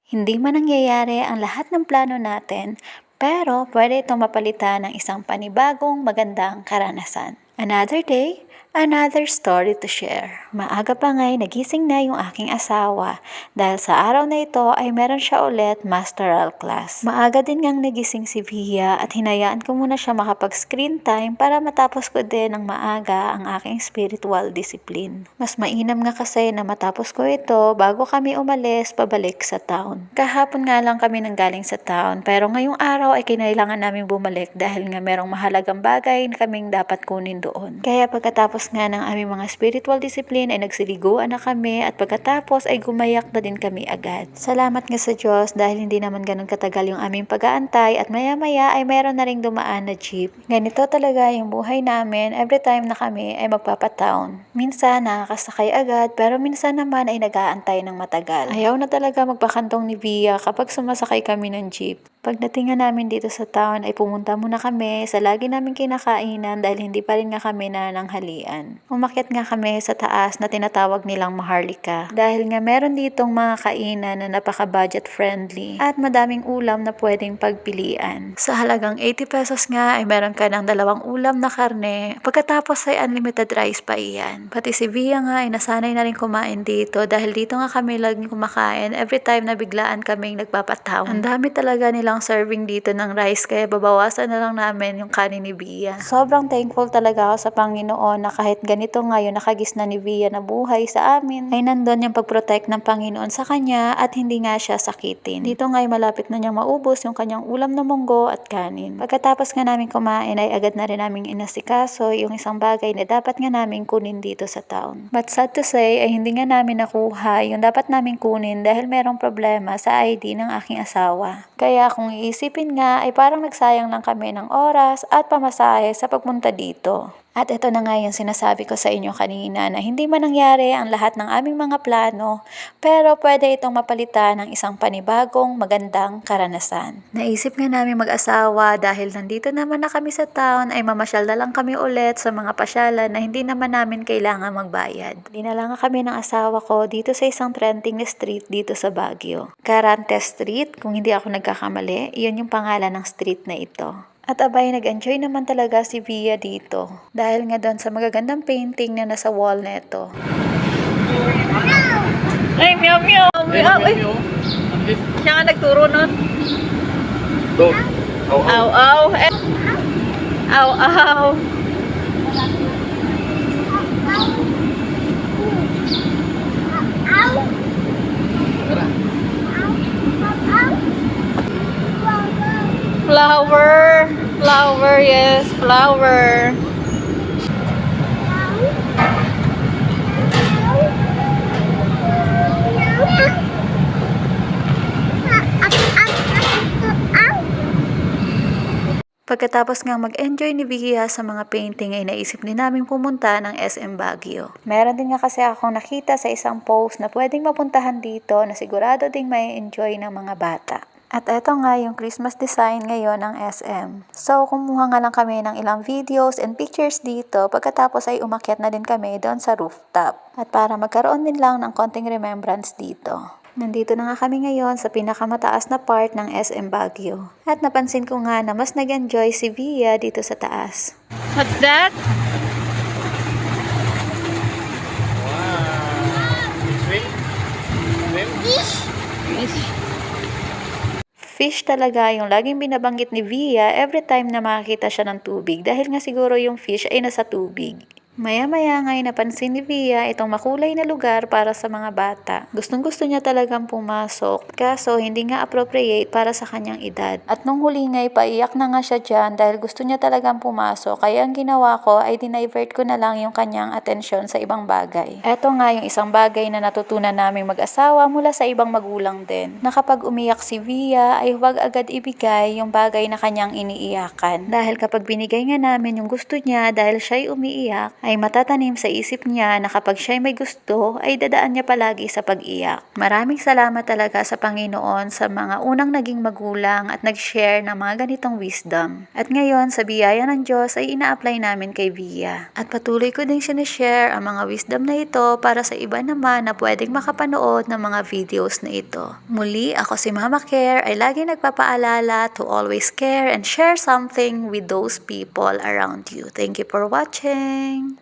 Hindi man nangyayari ang lahat ng plano natin, pero pwede itong mapalitan ng isang panibagong magandang karanasan. Another day, another story to share. Maaga pa nga'y nagising na yung aking asawa dahil sa araw na ito ay meron siya ulit masteral class. Maaga din ngang nagising si Via at hinayaan ko muna siya makapag-screen time para matapos ko din ng maaga ang aking spiritual discipline. Mas mainam nga kasi na matapos ko ito bago kami umalis pabalik sa town. Kahapon nga lang kami nanggaling sa town pero ngayong araw ay kinailangan namin bumalik dahil nga merong mahalagang bagay na kaming dapat kunin doon. Kaya pagkatapos nga ng aming mga spiritual discipline ay nagsiliguan na kami at pagkatapos ay gumayak na din kami agad. Salamat nga sa Diyos dahil hindi naman ganun katagal yung aming pag-aantay at maya-maya ay meron na ring dumaan na jeep. Ganito talaga yung buhay namin every time na kami ay magpapatown. Minsan nakakasakay agad pero minsan naman ay nag-aantay ng matagal. Ayaw na talaga magpakantong ni Via kapag sumasakay kami ng jeep. Pagdating nga namin dito sa town ay pumunta muna kami sa lagi namin kinakainan dahil hindi pa rin nga kami nananghalian. Umakyat nga kami sa taas na tinatawag nilang Maharlika dahil nga meron ditong mga kainan na napaka-budget friendly at madaming ulam na pwedeng pagpilian. Sa halagang 80 pesos nga ay meron ka ng 2 ulam na karne, pagkatapos ay unlimited rice pa iyan. Pati si Via nga ay nasanay na rin kumain dito dahil dito nga kami laging kumakain every time na biglaan kaming nagpapatown. Ang dami talaga nilang serving dito ng rice kaya babawasan na lang namin yung kanin ni Via. Sobrang thankful talaga ako sa Panginoon na kahit ganito ngayon nakagisna ni Via na buhay sa amin ay nandun yung pag-protect ng Panginoon sa kanya at hindi nga siya sakitin. Dito nga ay malapit na niyang maubos yung kanyang ulam na munggo at kanin. Pagkatapos nga namin kumain ay agad na rin naming inasikaso yung isang bagay na dapat nga namin kunin dito sa town. But sad to say ay hindi nga namin nakuha yung dapat namin kunin dahil merong problema sa ID ng aking asawa. Kaya kung iisipin nga ay parang nagsayang lang kami ng oras at pamasahe sa pagpunta dito. At ito na nga yung sinasabi ko sa inyo kanina na hindi man nangyari ang lahat ng aming mga plano, pero pwede itong mapalitan ng isang panibagong magandang karanasan. Naisip nga namin mag-asawa dahil nandito naman na kami sa town ay mamasyal na lang kami ulit sa mga pasyalan na hindi naman namin kailangan magbayad. Dinala nga kami ng asawa ko dito sa isang trending na street dito sa Baguio. Carante Street, kung hindi ako nagkakamali, iyon yung pangalan ng street na ito. At abay, nag-enjoy naman talaga si Via dito. Dahil nga doon sa magagandang painting na nasa wall neto. Ay, meow meow! Meow! Siya nga nagturo nun. Go. Aw, aw. Aw, aw! Aw, aw! Flower! Flower, yes, flower. Pagkatapos nga mag-enjoy ni Via sa mga painting ay naisip din namin pumunta ng SM Baguio. Meron din nga kasi akong nakita sa isang post na pwedeng mapuntahan dito na sigurado ding may enjoy ng mga bata. At eto nga yung Christmas design ngayon ng SM. So kumuha nga lang kami ng ilang videos and pictures dito pagkatapos ay umakyat na din kami doon sa rooftop. At para magkaroon din lang ng konting remembrance dito. Nandito na nga kami ngayon sa pinakamataas na part ng SM Baguio. At napansin ko nga na mas nag-enjoy si Via dito sa taas. What's that? Fish talaga yung laging binabanggit ni Via every time na makakita siya ng tubig dahil nga siguro yung fish ay nasa tubig. Maya-maya nga'y napansin ni Via itong makulay na lugar para sa mga bata. Gustong-gusto niya talagang pumasok, kaso hindi nga appropriate para sa kanyang edad. At nung huli nga'y paiyak na nga siya dyan dahil gusto niya talagang pumasok. Kaya ang ginawa ko ay dinivert ko na lang yung kanyang atensyon sa ibang bagay. Eto nga yung isang bagay na natutunan naming mag-asawa mula sa ibang magulang din. Na kapag umiyak si Via ay huwag agad ibigay yung bagay na kanyang iniiyakan. Dahil kapag binigay nga namin yung gusto niya dahil siya'y umiiyak, ay matatanim sa isip niya na kapag siya'y may gusto, ay dadaan niya palagi sa pag-iyak. Maraming salamat talaga sa Panginoon sa mga unang naging magulang at nag-share ng mga ganitong wisdom. At ngayon, sa biyaya ng Diyos ay ina-apply namin kay Via. At patuloy ko din sinishare ang mga wisdom na ito para sa iba naman na pwedeng makapanood ng mga videos na ito. Muli, ako si Mama Care ay lagi nagpapaalala to always care and share something with those people around you. Thank you for watching!